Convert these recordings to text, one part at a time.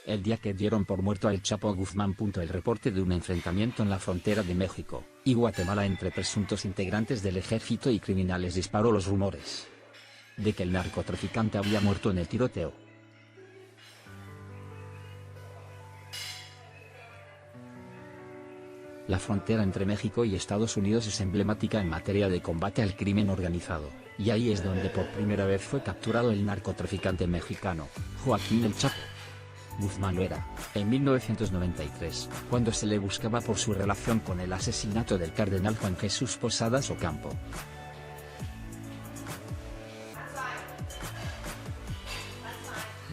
el día que dieron por muerto al Chapo Guzmán. El reporte de un enfrentamiento en la frontera de México y Guatemala entre presuntos integrantes del ejército y criminales disparó los rumores de que el narcotraficante había muerto en el tiroteo. La frontera entre México y Estados Unidos es emblemática en materia de combate al crimen organizado, y ahí es donde por primera vez fue capturado el narcotraficante mexicano, Joaquín El Chapo Guzmán Loera, en 1993, cuando se le buscaba por su relación con el asesinato del cardenal Juan Jesús Posadas Ocampo.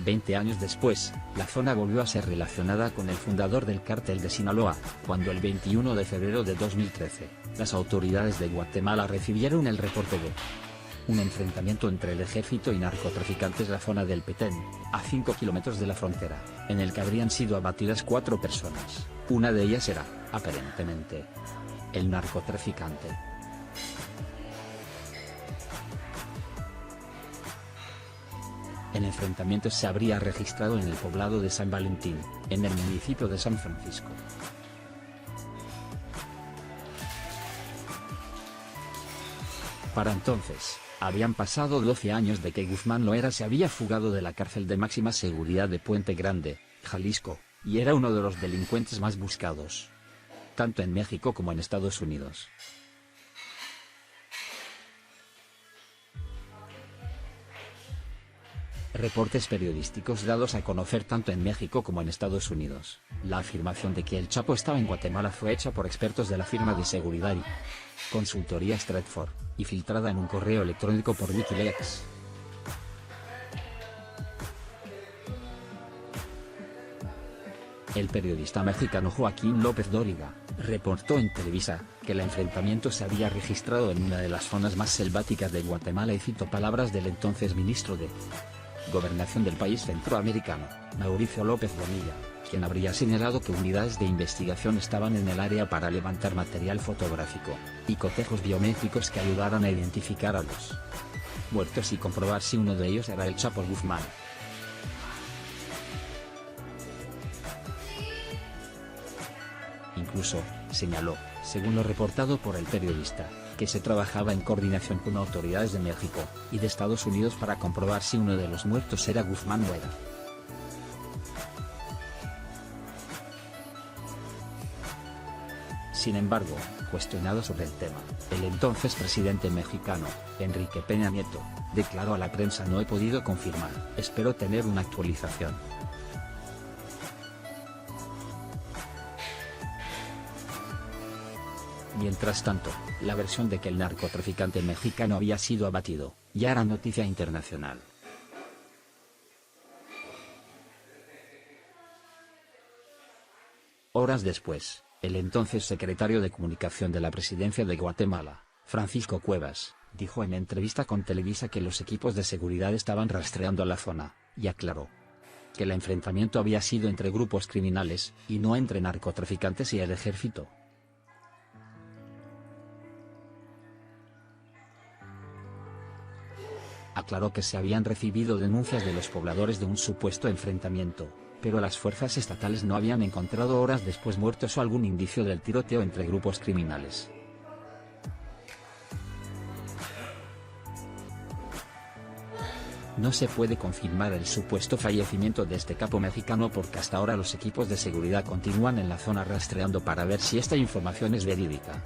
Veinte años después, la zona volvió a ser relacionada con el fundador del cártel de Sinaloa, cuando el 21 de febrero de 2013, las autoridades de Guatemala recibieron el reporte de un enfrentamiento entre el ejército y narcotraficantes en la zona del Petén, a 5 kilómetros de la frontera, en el que habrían sido abatidas 4 personas, una de ellas era, aparentemente, el narcotraficante. El enfrentamiento se habría registrado en el poblado de San Valentín, en el municipio de San Francisco. Para entonces, habían pasado 12 años de que Guzmán Loera se había fugado de la cárcel de máxima seguridad de Puente Grande, Jalisco, y era uno de los delincuentes más buscados, tanto en México como en Estados Unidos. Reportes periodísticos dados a conocer tanto en México como en Estados Unidos. La afirmación de que el Chapo estaba en Guatemala fue hecha por expertos de la firma de seguridad y consultoría Stratford, y filtrada en un correo electrónico por Wikileaks. El periodista mexicano Joaquín López Dóriga reportó en Televisa que el enfrentamiento se había registrado en una de las zonas más selváticas de Guatemala, y citó palabras del entonces ministro de Gobernación del país centroamericano, Mauricio López Bonilla, quien habría señalado que unidades de investigación estaban en el área para levantar material fotográfico y cotejos biométricos que ayudaran a identificar a los muertos y comprobar si uno de ellos era el Chapo Guzmán. Incluso, señaló, según lo reportado por el periodista, que se trabajaba en coordinación con autoridades de México y de Estados Unidos para comprobar si uno de los muertos era Guzmán Loera. Sin embargo, cuestionado sobre el tema, el entonces presidente mexicano, Enrique Peña Nieto, declaró a la prensa: "No he podido confirmar, espero tener una actualización". Mientras tanto, la versión de que el narcotraficante mexicano había sido abatido, ya era noticia internacional. Horas después, el entonces secretario de Comunicación de la Presidencia de Guatemala, Francisco Cuevas, dijo en entrevista con Televisa que los equipos de seguridad estaban rastreando la zona, y aclaró que el enfrentamiento había sido entre grupos criminales, y no entre narcotraficantes y el ejército. Aclaró que se habían recibido denuncias de los pobladores de un supuesto enfrentamiento, pero las fuerzas estatales no habían encontrado horas después muertos o algún indicio del tiroteo entre grupos criminales. No se puede confirmar el supuesto fallecimiento de este capo mexicano porque hasta ahora los equipos de seguridad continúan en la zona rastreando para ver si esta información es verídica.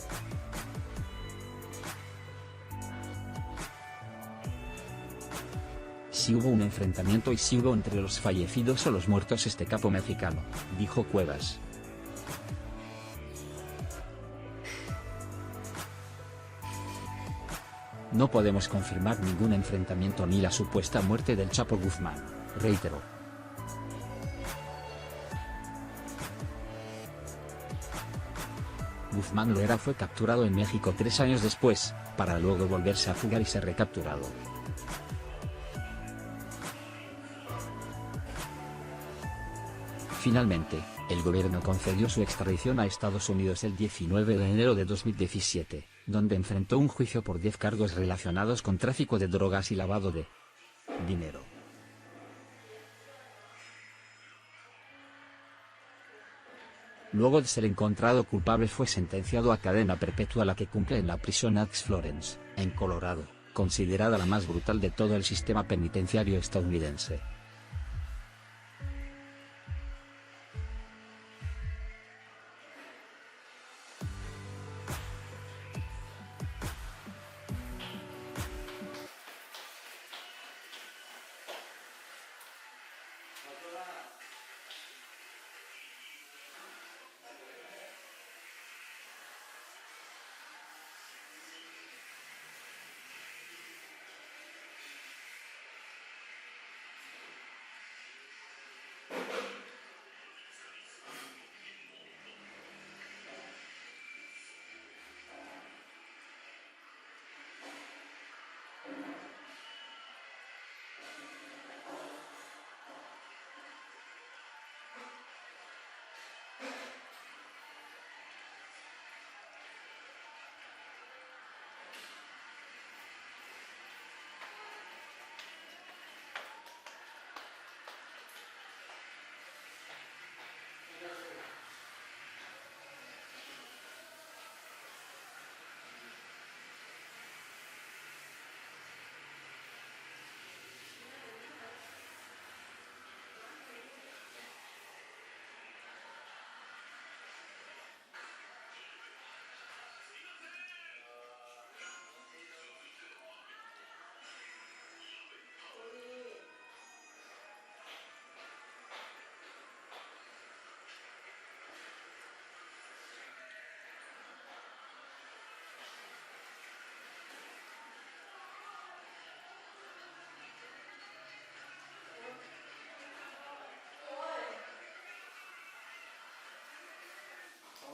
Si hubo un enfrentamiento y si hubo entre los fallecidos o los muertos este capo mexicano, dijo Cuevas. No podemos confirmar ningún enfrentamiento ni la supuesta muerte del Chapo Guzmán, reiteró. Guzmán Loera fue capturado en México 3 años después, para luego volverse a fugar y ser recapturado. Finalmente, el gobierno concedió su extradición a Estados Unidos el 19 de enero de 2017, donde enfrentó un juicio por 10 cargos relacionados con tráfico de drogas y lavado de dinero. Luego de ser encontrado culpable fue sentenciado a cadena perpetua, la que cumple en la prisión Axe Florence, en Colorado, considerada la más brutal de todo el sistema penitenciario estadounidense.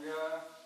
Yeah.